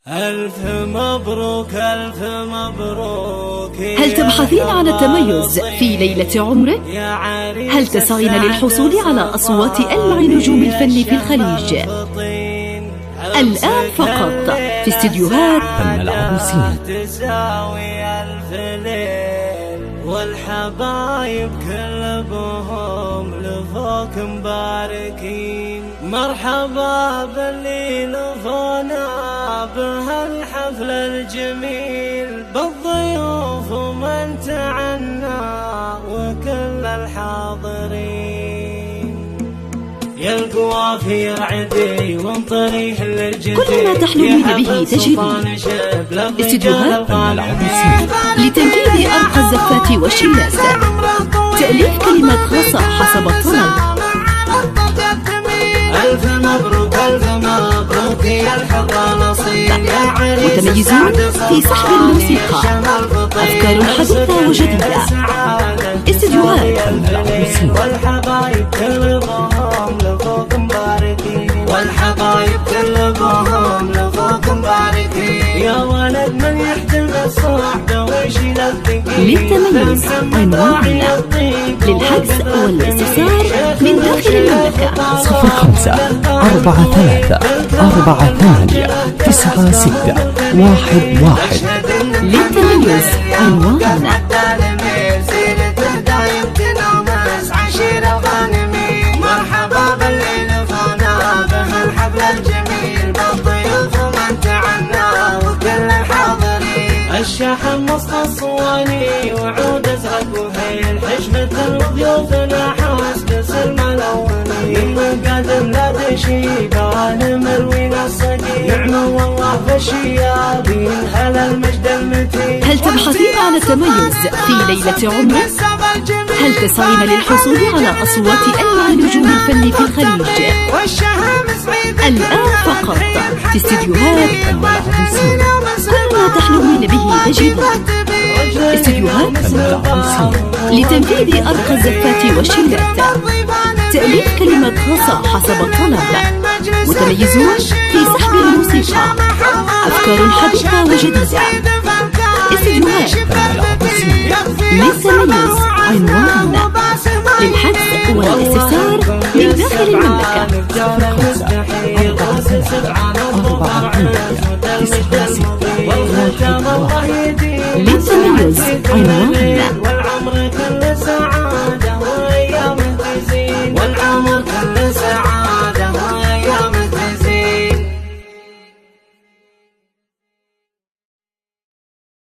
ألف مبروك ألف مبروك. هل تبحثين عن التميز في ليلة عمرك؟ هل تسعين للحصول على أصوات ألمع نجوم الفن في الخليج؟ الآن فقط في استديوهات فن العروسين. تساوي ألف ليل والحبايب كلهم لفوق مباركين. مرحبا باللي لفونا بهالحفل الجميل، بالضيوف ومن تعنى وكل الحاضرين. يا القوافي عدي وانطريح للجدي، كل ما تحلمين به تجدين. استديوهات فن العروسين لتنفيذ أرقى الزفات والشلات، تأليف كلمات خاصة حسب الطلب. ألف مبروك ألف مبروك يا الحظ نصيب، يا عريس متميزون في سحب الموسيقى، أفكار حديثة وجديدة. استديوهات فن العروسين. والحبايب كلهم لفوق مباركين، والحبايب كلهم لفوق مباركين. يا ولد من يحتل الصحبة ويشيل الثقيل، للتميز عنواننا للحجز والاستفسار من داخل المملكة 05-438-96-11. للتميز عنواننا مرحبا باللي لفونا بهالحفل الجميل، بالضيوف ومن تعنى وكل الحاضرين. الشحن مصر الصواني وعود ازرق وهيل، حشمة ضيوفنا حاسبس الملوني. من قدم لا تشيبه نمروين الصديق، نعمة والله فالشيابين هلا المجد المتين. هل تبحثين عن التميز في ليلة عمرك؟ هل تسعين للحصول على أصوات ألمع نجوم الفن في الخليج؟ الآن فقط في استديوهات فن العروسين. كل ما تحلمين به تجدين. استديوهات فن العروسين لتنفيذ أرقى الزفات والشلات، تأليف كلمات خاصة حسب الطلب. متميزون في سحب الموسيقى، أفكار حديثة وجديدة. استديوهات فن العروسين. للتميز عنواننا للحجز والاستفسار من داخل المملكة 05-438-96-11. للتميز عنواننا